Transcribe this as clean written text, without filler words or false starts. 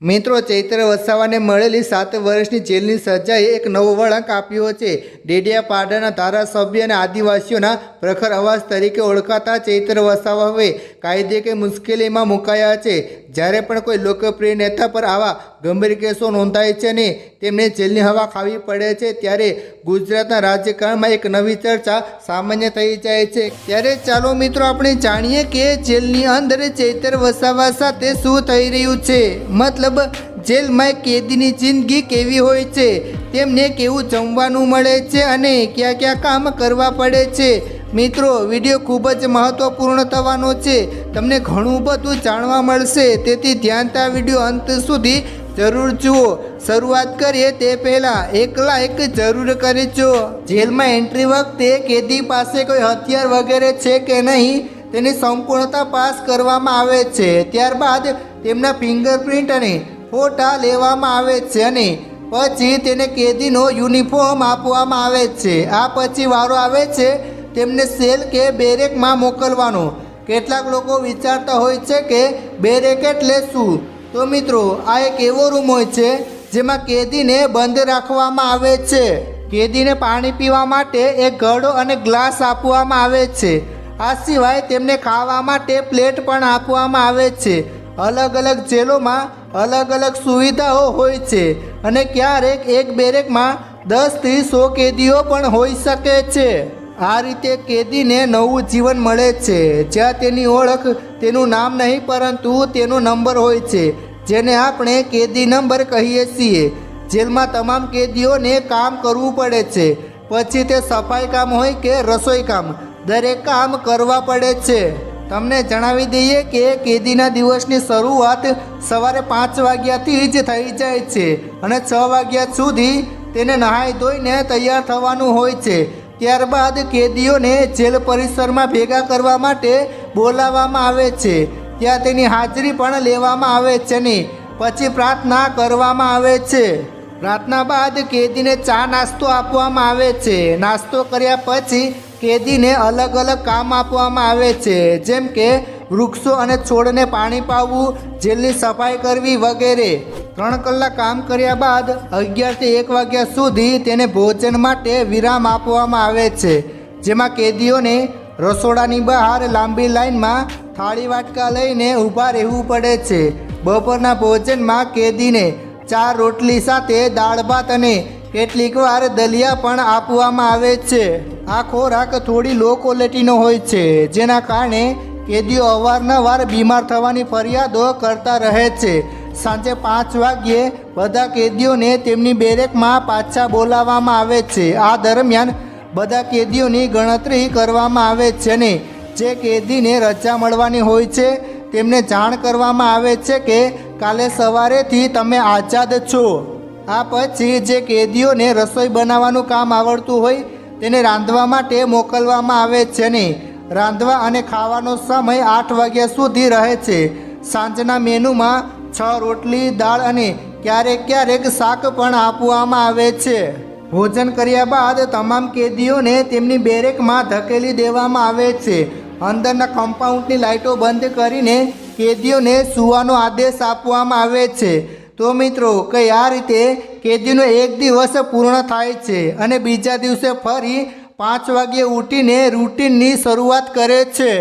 મિત્રો, ચૈત્ર વસાવાને મળેલી 7 વર્ષની જેલની સજાએ એક નવો વળાંક આપ્યો છે। ડેડિયાપાડાના ધારાસભ્ય અને આદિવાસીઓના પ્રખર અવાજ તરીકે ઓળખાતા ચૈત્ર વસાવા હવે કાયદેકીય મુશ્કેલીમાં મુકાયા છે। જ્યારે પણ કોઈ લોકપ્રિય નેતા પર આવા ગંભીર કેસો નોંધાય છે અને તેમને જેલની હવા ખાવી પડે છે, ત્યારે ગુજરાતના રાજકારણમાં એક નવી ચર્ચા સામાન્ય થઈ જાય છે। ત્યારે ચાલો મિત્રો આપણે જાણીએ કે જેલની અંદર ચૈત્ર વસાવા સાથે શું થઈ રહ્યું છે। મતલબ જેલમાં કેદીની જિંદગી કેવી હોય છે, તેમને કેવું જમવાનું મળે છે અને કયા કયા કામ કરવા પડે છે। મિત્રો, વિડીયો ખૂબ જ મહત્વપૂર્ણ થવાનો છે, તમને ઘણું બધું જાણવા મળશે, તેથી ધ્યાનથી આ વિડીયો અંત સુધી જરૂર જુઓ। શરૂઆત કરીએ તે પહેલાં એક લાઈક જરૂર કરજો। જેલમાં એન્ટ્રી વખતે કેદી પાસે કોઈ હથિયાર વગેરે છે કે નહીં તેની સંપૂર્ણ તપાસ કરવામાં આવે છે। ત્યારબાદ તેમના ફિંગરપ્રિન્ટ અને ફોટા લેવામાં આવે છે અને પછી તેને કેદીનો યુનિફોર્મ આપવામાં આવે છે। આ પછી વારો આવે છે તેમને સેલ કે બેરેકમાં મોકલવાનો। કેટલાક લોકો વિચારતા હોય છે કે બેરેક એટલે શું? તો મિત્રો, આ એક એવો રૂમ હોય છે જેમાં કેદીને બંધ રાખવામાં આવે છે। કેદીને પાણી પીવા માટે એક ઘડો અને ગ્લાસ આપવામાં આવે છે। આ સિવાય તેમને ખાવા માટે પ્લેટ પણ આપવામાં આવે છે। અલગ અલગ જેલોમાં અલગ અલગ સુવિધાઓ હોય છે અને ક્યારેક એક બેરેકમાં 10 થી 100 કેદીઓ પણ હોઈ શકે છે। આ રીતે કેદીને નવું જીવન મળે છે, જ્યાં તેની ઓળખ તેનું નામ નહીં પરંતુ તેનો નંબર હોય છે, જેને આપણે કેદી નંબર કહીએ છીએ। જેલમાં તમામ કેદીઓને કામ કરવું પડે છે, પછી તે સફાઈ કામ હોય કે રસોઈ કામ, દરેક કામ કરવા પડે છે। તમને જણાવી દઈએ કે કેદીના દિવસની શરૂઆત સવારે 5 વાગ્યાથી જ થઈ જાય છે અને 6 વાગ્યા સુધી તેને નહાઈ ધોઈને તૈયાર થવાનું હોય છે। ત્યારબાદ કેદીઓને જેલ પરિસરમાં ભેગા કરવા માટે બોલાવવામાં આવે છે, ત્યાં તેની હાજરી પણ લેવામાં આવે છે અને પછી પ્રાર્થના કરવામાં આવે છે। પ્રાર્થના બાદ કેદીને ચા નાસ્તો આપવામાં આવે છે। નાસ્તો કર્યા પછી કેદીને અલગ અલગ કામ આપવામાં આવે છે, જેમ કે વૃક્ષો અને છોડને પાણી પાવવું, જેલની સફાઈ કરવી વગેરે। 3 કલાક કામ કર્યા બાદ 11 થી 1 વાગ્યા સુધી તેને ભોજન માટે વિરામ આપવામાં આવે છે, જેમાં કેદીઓને રસોડાની બહાર લાંબી લાઇનમાં થાળી વાટકા લઈને ઊભા રહેવું પડે છે। બપોરના ભોજનમાં કેદીને 4 રોટલી સાથે દાળ ભાત અને કેટલીક વાર દલિયા પણ આપવામાં આવે છે। આ ખોરાક થોડી લો ક્વોલિટીનો હોય છે, જેના કારણે કેદીઓ અવારનવાર બીમાર થવાની ફરિયાદો કરતા રહે છે। સાંજે 5 વાગ્યે બધા કેદીઓને તેમની બેરેકમાં પાછા બોલાવવામાં આવે છે। આ દરમિયાન બધા કેદીઓની ગણતરી કરવામાં આવે છે અને જે કેદીને રજા મળવાની હોય છે તેમને જાણ કરવામાં આવે છે કે કાલે સવારેથી તમે આઝાદ છો। આ પછી જે કેદીઓને રસોઈ બનાવવાનું કામ આવડતું હોય તેને રાંધવા માટે મોકલવામાં આવે છે અને રાંધવા અને ખાવાનો સમય 8 વાગ્યા સુધી રહે છે। સાંજના મેનુમાં 6 રોટલી, દાળ અને ક્યારેક શાક પણ આપવામાં આવે છે। ભોજન કર્યા બાદ તમામ કેદીઓને તેમની બેરેકમાં ધકેલી દેવામાં આવે છે। અંદરના કમ્પાઉન્ડની લાઇટો બંધ કરીને કેદીઓને સૂવાનો આદેશ આપવામાં આવે છે। તો મિત્રો, કઈ આ રીતે કેદીનો એક દિવસ પૂર્ણ થાય છે અને બીજા દિવસે ફરી 5 વાગ્યે ઉઠીને રૂટીનની શરૂઆત કરે છે।